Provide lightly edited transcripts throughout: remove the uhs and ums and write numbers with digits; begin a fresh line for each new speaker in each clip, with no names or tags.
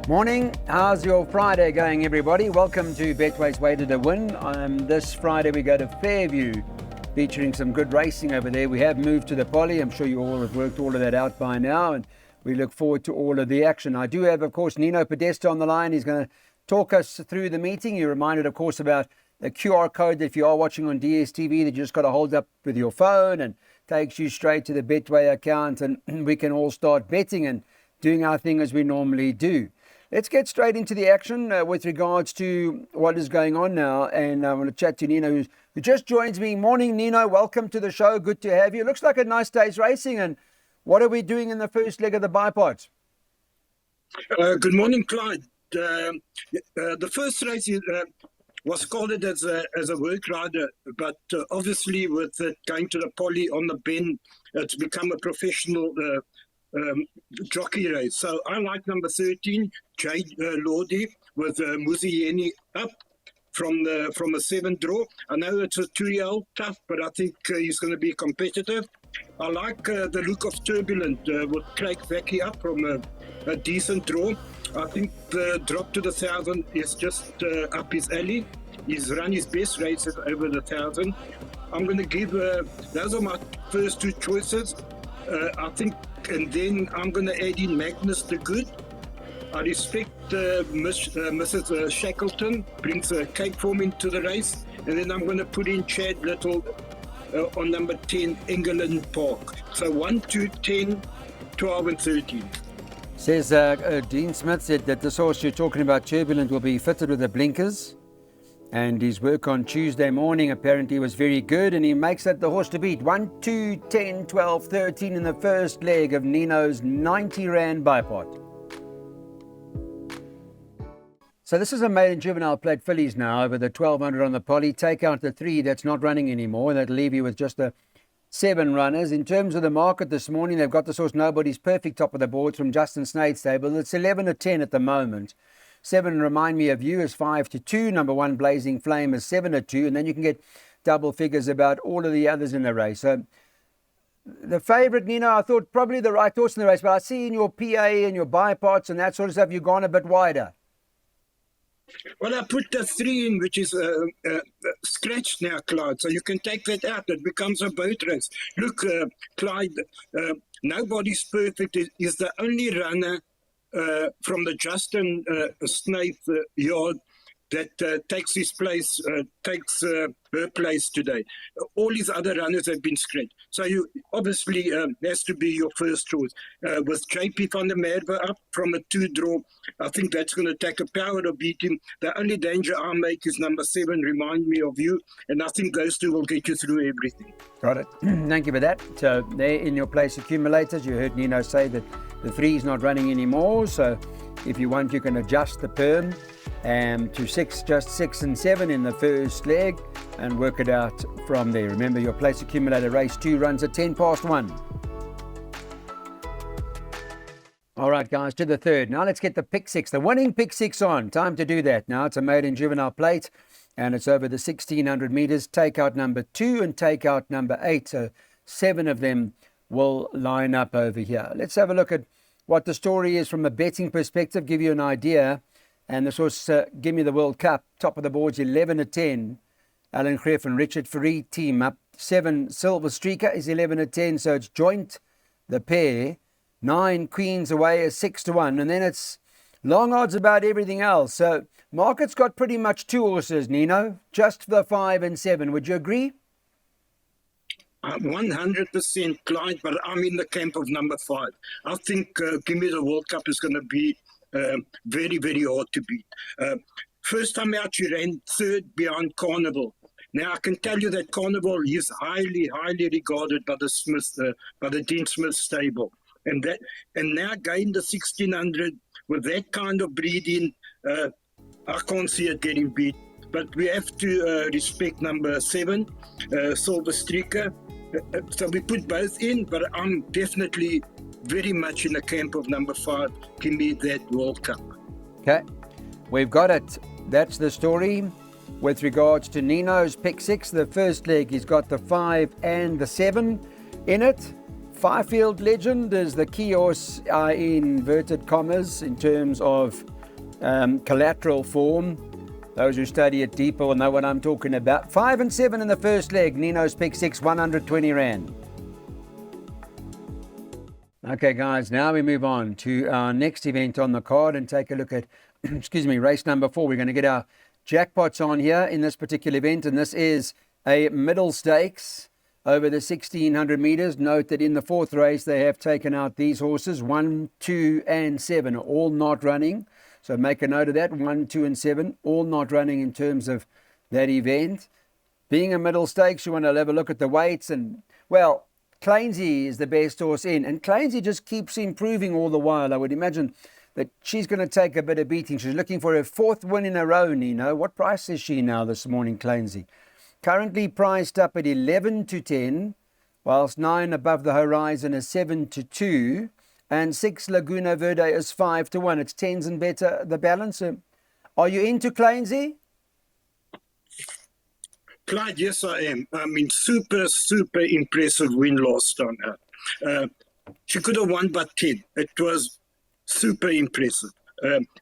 Morning, how's your Friday going, everybody? Welcome to Betway's Way to the Win. This Friday we go to Fairview, featuring some good racing over there. We have moved to the Poly. I'm sure you all have worked all of that out by now, and we look forward to all of the action. I do have, of course, Nino Podesta on the line. He's going to talk us through the meeting. You're reminded, of course, about the QR code that if you are watching on DSTV, that you just got to hold up with your phone and takes you straight to the Betway account, and we can all start betting and doing our thing as we normally do. Let's get straight into the action with regards to what is going on now. And I'm going to chat to Nino, who just joins me. Morning, Nino. Welcome to the show. Good to have you. Looks like a nice day's racing. And what are we doing in the first leg of the bipod?
Good morning, Clyde. The first race was called as a work rider, but obviously with it going to the Poly on the bend, it's become a professional jockey race. So I like number 13, Jade Lordy, with Muzieni up from a 7 draw. I know it's a 2-year-old, tough, but I think he's going to be competitive. I like the look of Turbulent with Craig Vackie up from a decent draw. I think the drop to the 1,000 is just up his alley. He's run his best races over the 1,000. I'm going to give, those are my first two choices. I think, and then I'm going to add in Magnus the Good. I respect Mrs. Shackleton, brings a cake form into the race. And then I'm going to put in Chad Little on number 10, England Park. So 1, 2, 10, 12 and 13.
Says Dean Smith said that this horse you're talking about, Turbulent, will be fitted with the blinkers. And his work on Tuesday morning apparently was very good, and he makes that the horse to beat. 1, 2, 10, 12, 13 in the first leg of Nino's 90 Rand bipod. So this is a maiden juvenile plate fillies now over the 1,200 on the Poly. Take out the 3 that's not running anymore. That'll leave you with just the 7 runners. In terms of the market this morning, they've got this horse Nobody's Perfect top of the board from Justin Snade's stable. It's 11 to 10 at the moment. 7 Remind Me of You is 5 to 2. Number 1 Blazing Flame is 7 to 2. And then you can get double figures about all of the others in the race. So the favourite, Nino, I thought probably the right horse in the race. But I see in your PA and your bipods and that sort of stuff, you've gone a bit wider.
Well, I put the 3 in, which is scratched now, Clyde. So you can take that out. It becomes a boat race. Look, Clyde, Nobody's Perfect is the only runner from the Justin Snaith yard that takes his place, takes her place today. All his other runners have been scratched. So you obviously has to be your first choice. With JP van der Merwe up from a 2 draw, I think that's going to take a power to beat him. The only danger I make is number 7, Remind Me of You. And I think those two will get you through everything.
Got it. Thank you for that. So they're in your place accumulators. You heard Nino say that the 3 is not running anymore. So if you want, you can adjust the perm to 6, just 6 and 7 in the first leg and work it out from there. Remember, your place accumulator race 2 runs at 10 past 1. All right, guys, to the third. Now let's get the pick 6, the winning pick 6 on. Time to do that now. It's a maiden juvenile plate and it's over the 1,600 meters. Take out number 2 and take out number 8. So 7 of them will line up over here. Let's have a look at what the story is from a betting perspective, give you an idea. And this was Give Me the World Cup, top of the boards, 11 to 10. Alan Greff and Richard Farid team up. 7 Silver Streaker is 11 to 10, so it's joint, the pair. 9 Queens Away is 6 to 1, and then it's long odds about everything else. So market's got pretty much 2 horses, Nino, just the 5 and 7. Would you agree?
100%, Clyde, but I'm in the camp of number 5. I think Give Me the World Cup is going to be very, very hard to beat. First time out, she ran 3rd behind Carnival. Now, I can tell you that Carnival is highly, highly regarded by the Dean Smith stable. And now gain the 1,600 with that kind of breeding, I can't see it getting beat. But we have to respect number 7, Silver Streaker. So we put both in, but I'm definitely very much in the camp of number 5. Give me that World Cup.
Okay, we've got it. That's the story. With regards to Nino's pick 6, the first leg, he's got the 5 and the 7 in it. Firefield Legend is the key horse in inverted commas in terms of collateral form. Those who study it deeper will know what I'm talking about. 5 and 7 in the first leg. Nino's pick 6, 120 Rand. Okay, guys, now we move on to our next event on the card and take a look at, excuse me, race number 4. We're going to get our jackpots on here in this particular event, and this is a middle stakes over the 1600 meters. Note that in the 4th race, they have taken out these horses, 1, 2, and 7, all not running. So make a note of that, 1, 2, and 7, all not running in terms of that event. Being a middle stakes, you want to have a look at the weights, and, well, Clainsy is the best horse in, and Clainsy just keeps improving all the while. I would imagine that she's going to take a bit of beating. She's looking for her 4th win in a row, Nino. What price is she now this morning, Clainsy? Currently priced up at 11 to 10, whilst 9 above the horizon is 7 to 2, and 6 Laguna Verde is 5 to 1. It's 10s and better, the balance. Are you into Clainsy?
Clyde, yes, I am. I mean, super impressive win last time. She could have won by 10. It was super impressive.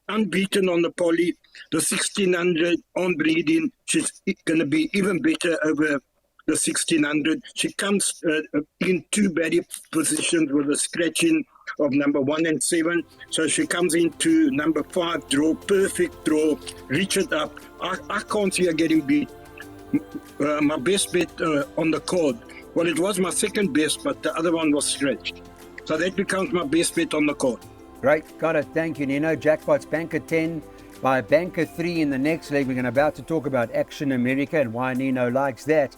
Unbeaten on the poly, the 1600 on bleeding. She's going to be even better over the 1600. She comes in 2 bad positions with a scratching of number 1 and 7. So she comes into number 5 draw, perfect draw, reach it up. I can't see her getting beat. My best bet on the card, well, it was my second best, but the other one was stretched. So that becomes my best bet on the card.
Great, got it. Thank you, Nino. Jackpot's Banker 10 by Banker 3 in the next leg. We're about to talk about Action America and why Nino likes that.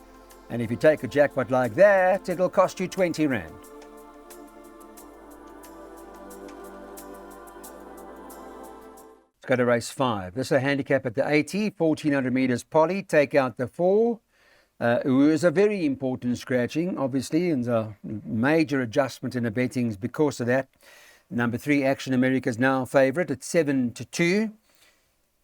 And if you take a jackpot like that, it'll cost you 20 Rand. Let's go to race 5. This is a handicap at the 80, 1400 meters poly. Take out the 4, who is a very important scratching, obviously, and a major adjustment in the bettings because of that. Number 3, Action America is now favourite at 7 to 2.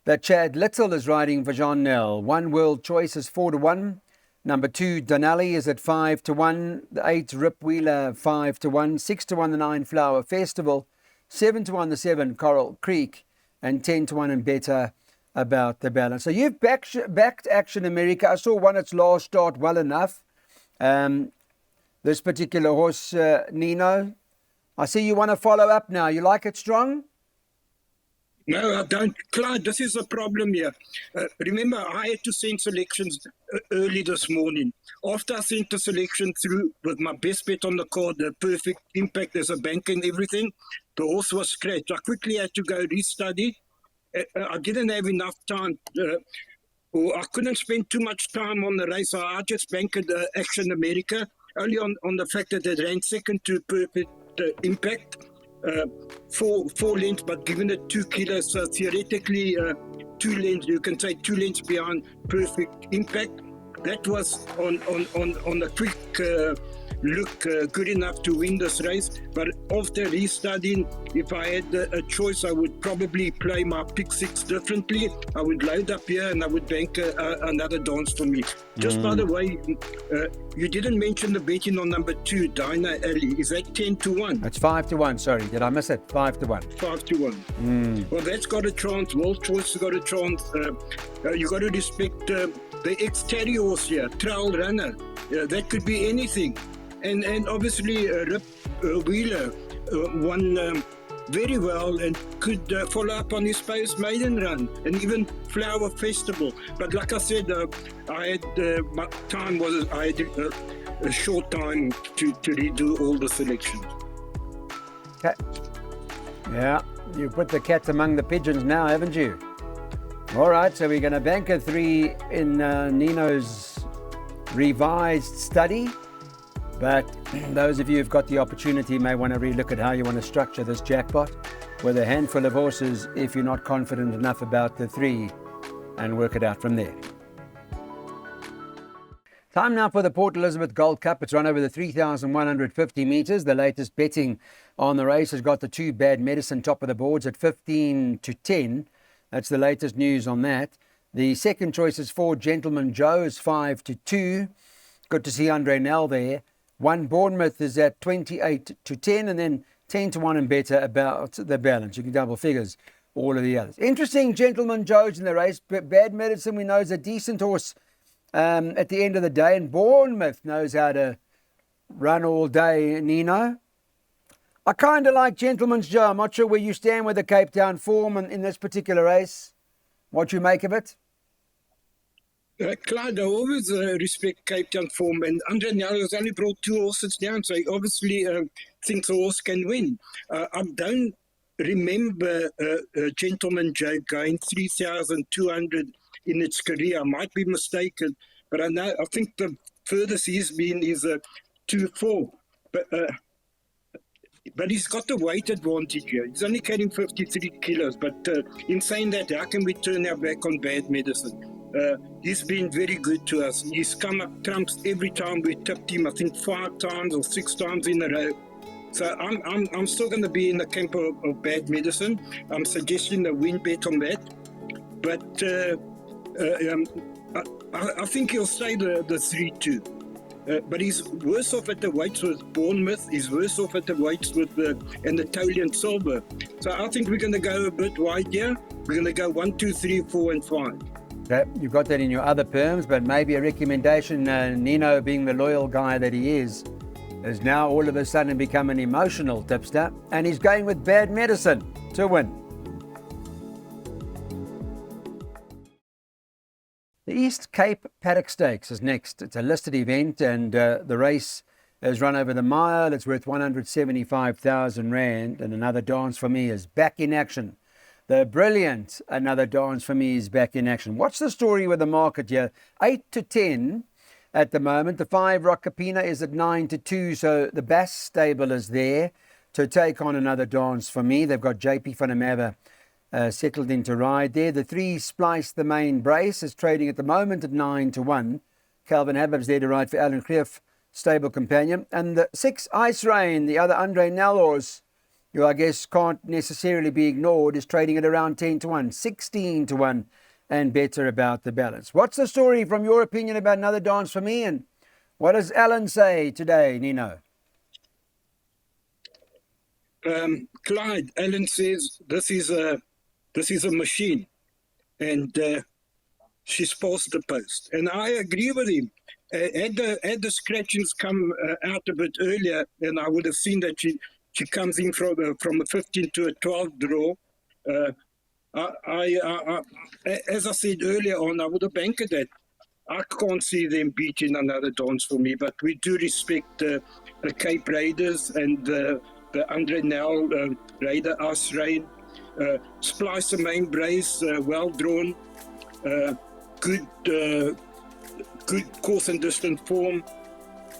But Chad Little is riding for Jean Nel. One World Choice is 4 to 1. Number 2, Donali is at 5 to 1. The 8, Rip Wheeler, 5 to 1. 6 to 1, the 9, Flower Festival. 7 to 1, the 7, Coral Creek. And 10 to 1 and better about the balance. So you've backed Action America. I saw one its last start well enough. This particular horse, Nino, I see you want to follow up now. You like it strong?
No, I don't. Clyde, this is a problem here. Remember, I had to send selections early this morning. After I sent the selection through with my best bet on the card, the perfect impact as a banker and everything, the horse was scratched. I quickly had to go restudy. I didn't have enough time. Or I couldn't spend too much time on the race. So I just banked Action America, only on the fact that it ran second to perfect impact. 4 lengths, but given it 2 kilos, so theoretically 2 lengths, you can say 2 lengths behind perfect impact. That was on a quick look good enough to win this race. But after restudying, if I had a choice, I would probably play my pick 6 differently. I would load up here and I would bank another dance for me. Just by the way, you didn't mention the betting on number 2, Dinah Alley. Is that 10 to 1?
It's 5 to 1, sorry. Did I miss it? 5 to 1.
5 to 1. Well, that's got a chance. World Choice has got a chance. You got to respect the ex-Terrier horse here, Trail Runner. That could be anything. And obviously Rip Wheeler won very well and could follow up on his Space Maiden Run and even Flower Festival. But like I said, I had my time was I had a short time to redo all the selections.
Okay. Yeah, you put the cat among the pigeons now, haven't you? All right, so we're going to banker 3 in Nino's revised study. But those of you who've got the opportunity may want to relook at how you want to structure this jackpot with a handful of horses if you're not confident enough about the 3 and work it out from there. Time now for the Port Elizabeth Gold Cup. It's run over the 3,150 metres. The latest betting on the race has got the 2 Bad Medicine top of the boards at 15 to 10. That's the latest news on that. The second choice is 4 Gentleman Joe is 5 to 2. Good to see Andre Nell there. 1 Bournemouth is at 28 to 10, and then 10 to 1 and better about the balance. You can double figures all of the others. Interesting, Gentleman Joe's in the race. But Bad Medicine, we know, is a decent horse at the end of the day. And Bournemouth knows how to run all day, Nino. I kind of like Gentleman's Joe. I'm not sure where you stand with the Cape Town form in this particular race. What you make of it?
Clyde, I always respect Cape Town form, and Andre Nel has only brought 2 horses down, so he obviously thinks the horse can win. I don't remember Gentleman Joe going 3,200 in its career. I might be mistaken, but I think the furthest he's been is 2-4. But he's got the weight advantage here. He's only carrying 53 kilos. But in saying that, how can we turn our back on Bad Medicine? He's been very good to us. He's come up trumps every time we tipped him, I think 5 times or 6 times in a row. So I'm still going to be in the camp of Bad Medicine. I'm suggesting a win bet on that. But I think he'll stay the 3-2. But he's worse off at the weights with Bournemouth. He's worse off at the weights with Anatolian Silver. So I think we're going to go a bit wide here. We're going to go 1, 2, 3, 4, and 5.
Okay, you've got that in your other perms, but maybe a recommendation, Nino being the loyal guy that he is now all of a sudden become an emotional tipster, and he's going with Bad Medicine to win. The East Cape Paddock Stakes is next. It's a listed event, and the race is run over the mile. It's worth 175,000 Rand, and Another Dance for Me is back in action. The brilliant Another Dance for Me is back in action. What's the story with the market here? 8-10 at the moment. The 5 Rockapina is at 9-2, so the Bass stable is there to take on Another Dance for Me. They've got JP van der Merwe settled into ride there. The 3 Splice the Main Brace is trading at the moment at 9-1. Calvin Habib's there to ride for Alan Krief, stable companion. And the 6 Ice Rain, the other Andre Nel horse, who I guess can't necessarily be ignored, is trading at around 10-1, 16-1, and better about the balance. What's the story from your opinion about Another Dance for Me, and what does Alan say today, Nino?
Clyde, Alan says this is a machine, and she's past the post, and I agree with him. Had the scratchings come out a bit earlier, then I would have seen that she comes in from a 15 to a 12 draw. As I said earlier on, I would have banked that. I can't see them beating Another Dance for Me, but we do respect the Cape Raiders and the Andre Nel Raider Ice Rain. Splice the Main Brace, well drawn, good course and distance form.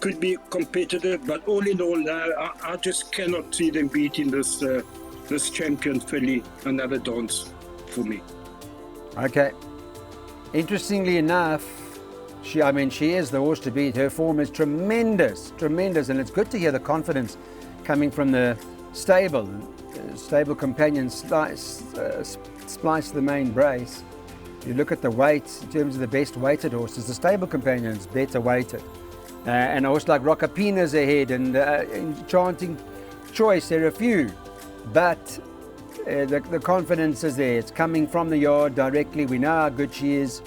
Could be competitive, but all in all, I just cannot see them beating this champion filly, Another Dance for Me.
Okay. Interestingly enough, she is the horse to beat. Her form is tremendous, and it's good to hear the confidence coming from the stable companion Splice the Main Brace. You look at the weights in terms of the best weighted horses, the stable companion is better weighted. And a horse like Rockapina's ahead, and Enchanting Choice, there are a few. But the confidence is there. It's coming from the yard directly. We know how good she is.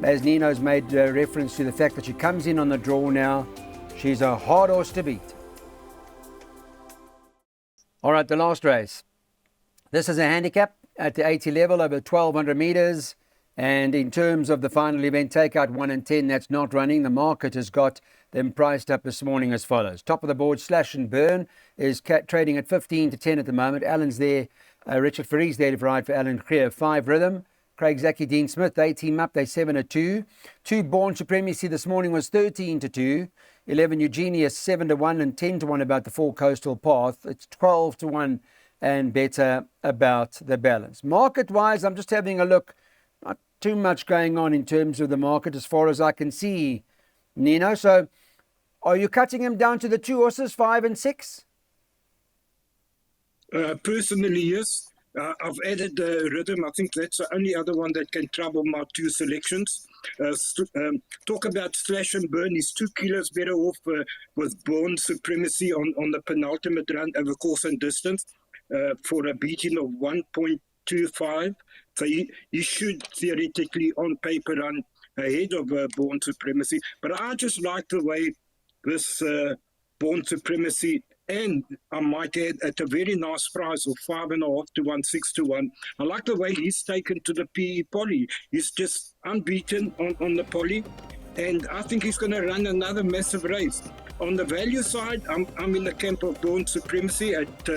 As Nino's made reference to the fact that she comes in on the draw now. She's a hard horse to beat. All right, the last race. This is a handicap at the 80 level over 1,200 metres. And in terms of the final event, takeout 1 and 10, that's not running. The market has got them priced up this morning as follows. Top of the board, Slash and Burn is trading at 15-10 at the moment. Alan's there. Richard Ferree's there to ride for Alan Krief. 5 Rhythm. Craig Zaki, Dean Smith, they team up. They're 7-2. 2 Born Supremacy this morning was 13-2. 11 Eugenius 7-1 and 10-1 about the 4 Coastal Path. It's 12-1 and better about the balance. Market-wise, I'm just having a look. Not too much going on in terms of the market as far as I can see, Nino. So are you cutting him down to the 2 horses, 5 and 6?
Personally, yes. I've added Rhythm. I think that's the only other one that can trouble my 2 selections. Talk about Slash and Burn. He's 2 kilos better off with Born Supremacy on the penultimate run over course and distance for a beating of 1.2 2.5. So he should theoretically, on paper, run ahead of Born Supremacy. But I just like the way this Born Supremacy, and I might add at a very nice price of 5.5 to 1, 6 to 1. I like the way he's taken to the PE poly. He's just unbeaten on the poly, and I think he's going to run another massive race. On the value side, I'm in the camp of Born Supremacy at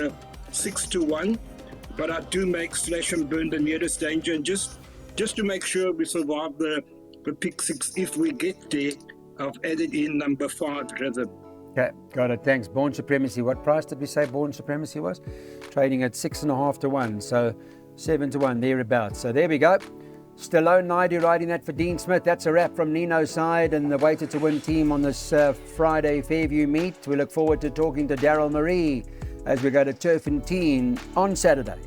6 to 1, but I do make Slash and Burn the nearest danger, and just to make sure we survive the pick 6 if we get there. I've added in number 5, Rhythm.
Okay, got it. Thanks. Born Supremacy. What price did we say Born Supremacy was? Trading at 6.5 to 1, so 7 to 1 thereabouts. So there we go. Stallone Naidu riding that for Dean Smith. That's a wrap from Nino's side and the Weighted to Win team on this Friday Fairview meet. We look forward to talking to Daryl Marie as we go to Turf and Teen on Saturday.